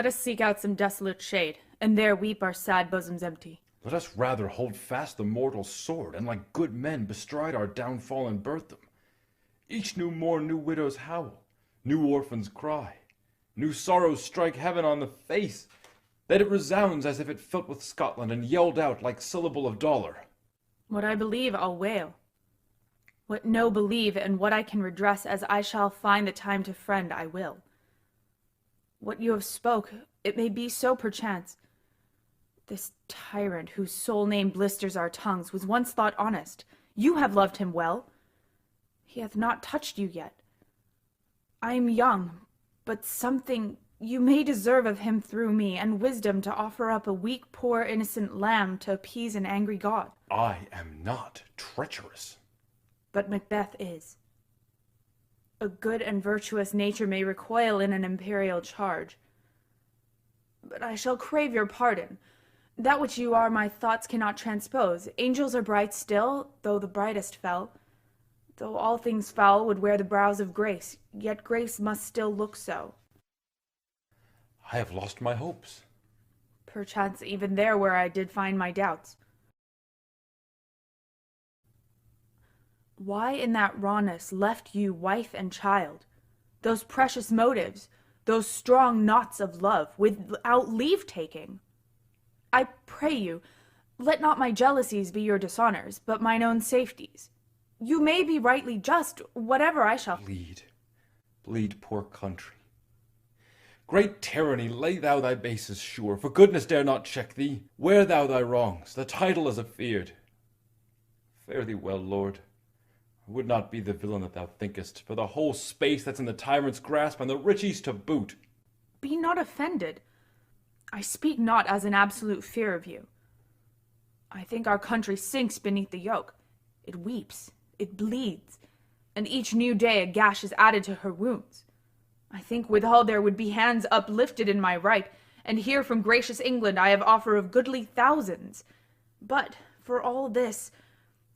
Let us seek out some desolate shade, and there weep our sad bosoms empty. Let us rather hold fast the mortal sword, and like good men bestride our downfall and birth them. Each new morn new widows howl, new orphans cry, new sorrows strike heaven on the face, that it resounds as if it filled with Scotland and yelled out like syllable of dollar. What I believe I'll wail. What no believe, and what I can redress as I shall find the time to friend, I will. What you have spoke, it may be so perchance. This tyrant whose sole name blisters our tongues was once thought honest. You have loved him well. He hath not touched you yet. I am young, but something you may deserve of him through me, and wisdom to offer up a weak, poor, innocent lamb to appease an angry god. I am not treacherous. But Macbeth is. A good and virtuous nature may recoil in an imperial charge. But I shall crave your pardon. That which you are my thoughts cannot transpose. Angels are bright still, though the brightest fell. Though all things foul would wear the brows of grace, yet grace must still look so. I have lost my hopes. Perchance even there where I did find my doubts. Why in that rawness left you wife and child? Those precious motives, those strong knots of love, without leave-taking? I pray you, let not my jealousies be your dishonors, but mine own safeties. You may be rightly just, whatever I shall... Bleed, poor country. Great tyranny, lay thou thy bases sure, for goodness dare not check thee. Wear thou thy wrongs, the title is afeard. Fare thee well, lord. I would not be the villain that thou thinkest, for the whole space that's in the tyrant's grasp, and the rich east to boot. Be not offended. I speak not as an absolute fear of you. I think our country sinks beneath the yoke. It weeps, it bleeds, and each new day a gash is added to her wounds. I think withal there would be hands uplifted in my right, and here from gracious England I have offer of goodly thousands. But, for all this,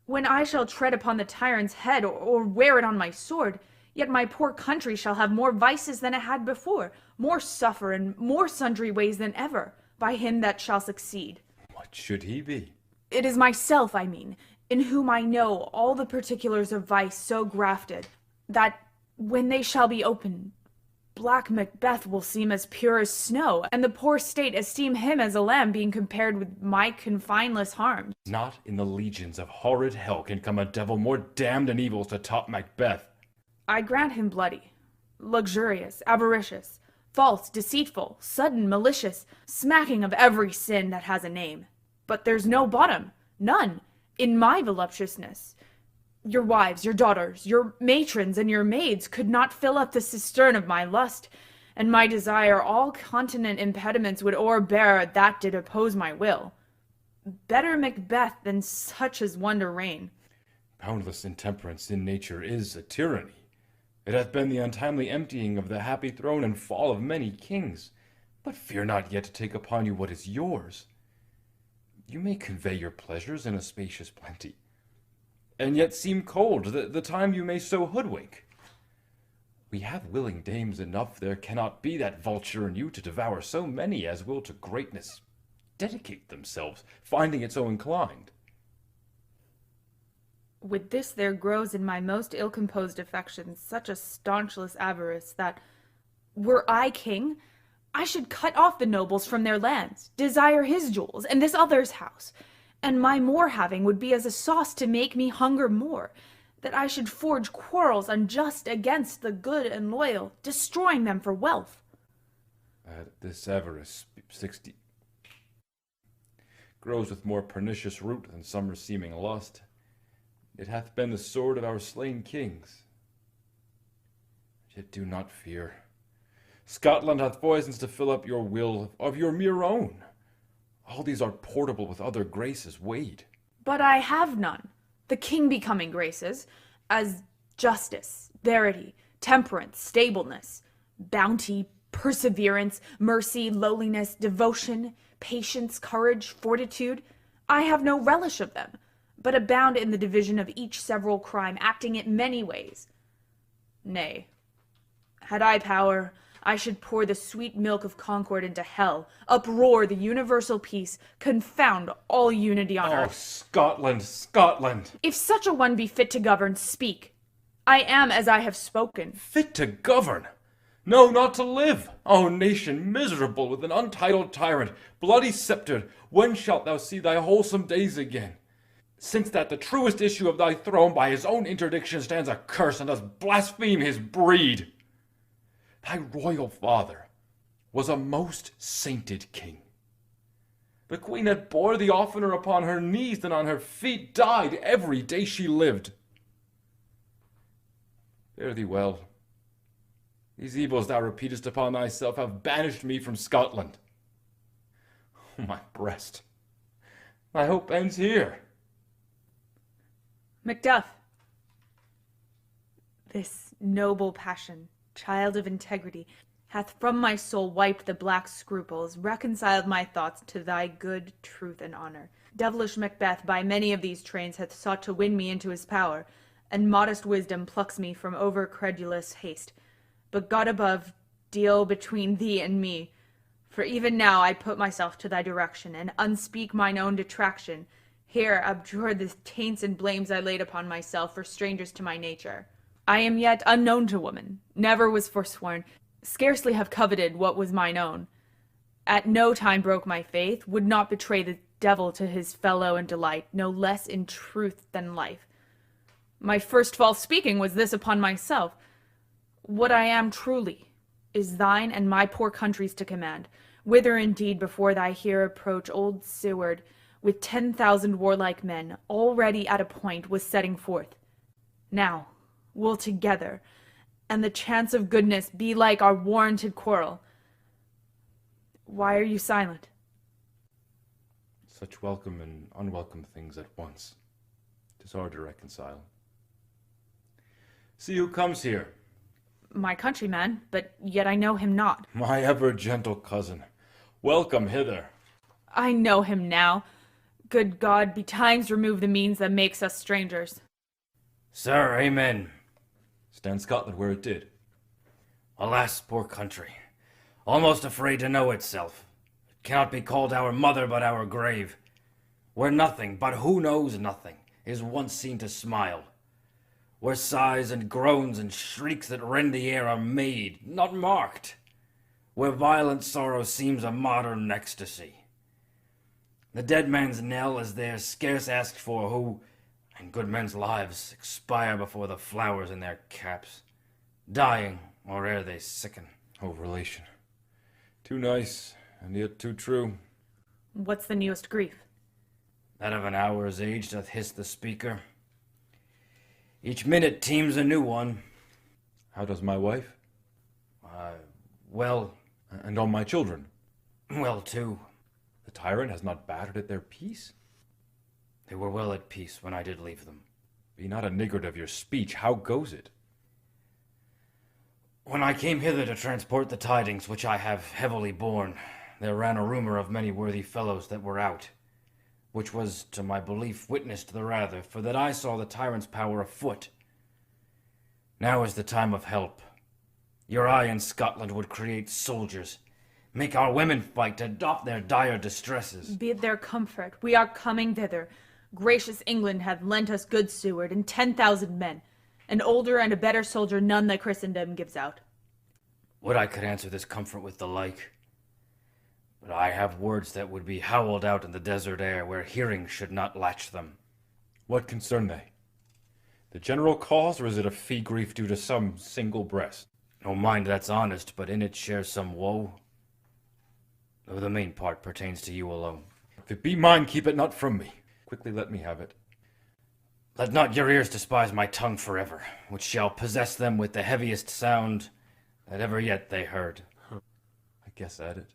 when I shall tread upon the tyrant's head, or wear it on my sword, yet my poor country shall have more vices than it had before, more suffer in more sundry ways than ever, by him that shall succeed. What should he be? It is myself, I mean, in whom I know all the particulars of vice so grafted, that, when they shall be opened, black Macbeth will seem as pure as snow, and the poor state esteem him as a lamb being compared with my confineless harms. Not in the legions of horrid hell can come a devil more damned in evils to top Macbeth. I grant him bloody, luxurious, avaricious, false, deceitful, sudden, malicious, smacking of every sin that has a name. But there's no bottom, none, in my voluptuousness. Your wives, your daughters, your matrons, and your maids could not fill up the cistern of my lust, and my desire all continent impediments would o'erbear that did oppose my will. Better Macbeth than such as one to reign. Boundless intemperance in nature is a tyranny. It hath been the untimely emptying of the happy throne and fall of many kings. But fear not yet to take upon you what is yours. You may convey your pleasures in a spacious plenty, and yet seem cold the time you may so hoodwink. We have willing dames enough, there cannot be that vulture in you to devour so many as will to greatness dedicate themselves, finding it so inclined. With this there grows in my most ill-composed affections such a staunchless avarice that, were I king, I should cut off the nobles from their lands, desire his jewels, and this other's house, and my more having would be as a sauce to make me hunger more, that I should forge quarrels unjust against the good and loyal, destroying them for wealth. This avarice, 60, grows with more pernicious root than summer seeming lust. It hath been the sword of our slain kings. Yet do not fear. Scotland hath poisons to fill up your will of your mere own. All these are portable with other graces weighed. But I have none. The king becoming graces, as justice, verity, temperance, stableness, bounty, perseverance, mercy, lowliness, devotion, patience, courage, fortitude. I have no relish of them, but abound in the division of each several crime, acting it many ways. Nay, had I power, I should pour the sweet milk of concord into hell, uproar the universal peace, confound all unity on Oh, earth. Scotland, Scotland! If such a one be fit to govern, speak. I am as I have spoken. Fit to govern? No, not to live! O nation miserable with an untitled tyrant, bloody sceptred, when shalt thou see thy wholesome days again? Since that the truest issue of thy throne by his own interdiction stands a curse and does blaspheme his breed. Thy royal father was a most sainted king. The queen that bore thee oftener upon her knees than on her feet died every day she lived. Fare thee well. These evils thou repeatest upon thyself have banished me from Scotland. Oh, my breast, my hope ends here. Macduff, this noble passion, child of integrity, hath from my soul wiped the black scruples, reconciled my thoughts to thy good truth and honor. Devilish Macbeth by many of these trains hath sought to win me into his power, and modest wisdom plucks me from over-credulous haste. But God above, deal between thee and me, for even now I put myself to thy direction, and unspeak mine own detraction. Here abjure the taints and blames I laid upon myself for strangers to my nature. I am yet unknown to woman, never was forsworn, scarcely have coveted what was mine own. At no time broke my faith, would not betray the devil to his fellow and delight, no less in truth than life. My first false speaking was this upon myself. What I am truly is thine and my poor country's to command, whither indeed before thy here approach old Seward, with 10,000 warlike men, already at a point, was setting forth. Now, we'll together, and the chance of goodness be like our warranted quarrel. Why are you silent? Such welcome and unwelcome things at once. 'Tis hard to reconcile. See who comes here. My countryman, but yet I know him not. My ever-gentle cousin. Welcome hither. I know him now. Good God, betimes remove the means that makes us strangers. Sir, amen. Stand Scotland where it did. Alas, poor country, almost afraid to know itself. It cannot be called our mother but our grave, where nothing, but who knows nothing, is once seen to smile, where sighs and groans and shrieks that rend the air are made, not marked, where violent sorrow seems a modern ecstasy. The dead man's knell is there scarce asked for, who, and good men's lives, expire before the flowers in their caps, dying or ere they sicken. Oh, relation. Too nice, and yet too true. What's the newest grief? That of an hour's age doth hiss the speaker. Each minute teems a new one. How does my wife? Well, And all my children? well too. The tyrant has not battered at their peace? They were well at peace when I did leave them. Be not a niggard of your speech. How goes it? When I came hither to transport the tidings which I have heavily borne, there ran a rumor of many worthy fellows that were out, which was, to my belief, witnessed the rather, for that I saw the tyrant's power afoot. Now is the time of help. Your eye in Scotland would create soldiers, make our women fight to doff their dire distresses. Be it their comfort, we are coming thither. Gracious England hath lent us good Seward and 10,000 men, an older and a better soldier none that Christendom gives out. Would I could answer this comfort with the like, but I have words that would be howled out in the desert air where hearing should not latch them. What concern they? The general cause, or is it a fee grief due to some single breast? No mind that's honest, but in it shares some woe, though the main part pertains to you alone. If it be mine, keep it not from me. Quickly let me have it. Let not your ears despise my tongue forever, which shall possess them with the heaviest sound that ever yet they heard. I guess at it.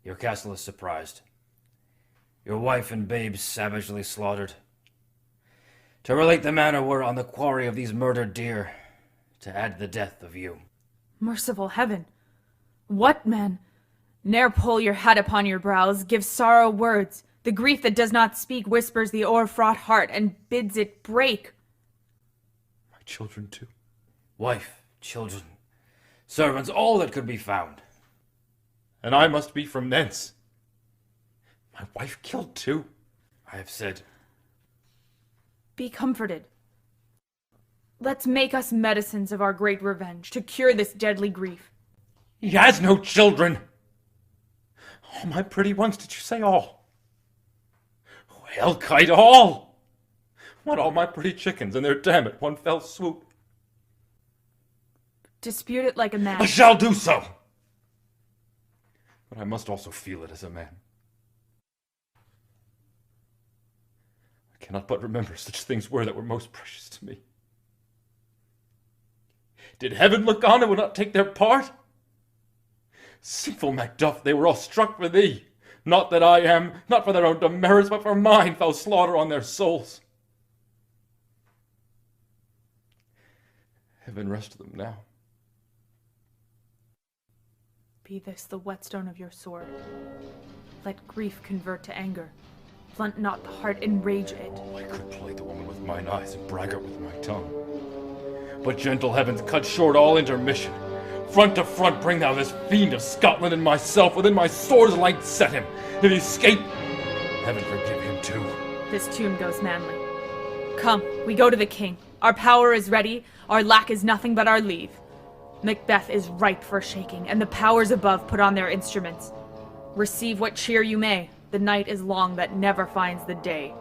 Your castle is surprised. Your wife and babes savagely slaughtered. To relate the manner were on the quarry of these murdered deer, to add the death of you. Merciful heaven! What, man? Ne'er pull your hat upon your brows, give sorrow words. The grief that does not speak whispers the o'er-fraught heart, and bids it break. My children too. Wife, children, servants, all that could be found. And I must be from thence. My wife killed too. I have said, Be comforted. Let's make us medicines of our great revenge to cure this deadly grief. He has no children. All my pretty ones, did you say all? Well, kite all. Want all my pretty chickens and their dam at one fell swoop. Dispute it like a man. I shall do so. But I must also feel it as a man. I cannot but remember such things were that were most precious to me. Did heaven look on and would not take their part? Sinful Macduff, they were all struck for thee. Not that I am, not for their own demerits, but for mine fell slaughter on their souls. Heaven rest them now. Be this the whetstone of your sword. Let grief convert to anger. Blunt not the heart, enrage it. I could play the woman with mine eyes and braggart with my tongue. But gentle heavens, cut short all intermission. Front to front bring thou this fiend of Scotland and myself within my sword's light set him. If he escape, heaven forgive him too. This tune goes manly. Come, we go to the king. Our power is ready, our lack is nothing but our leave. Macbeth is ripe for shaking, and the powers above put on their instruments. Receive what cheer you may, the night is long that never finds the day.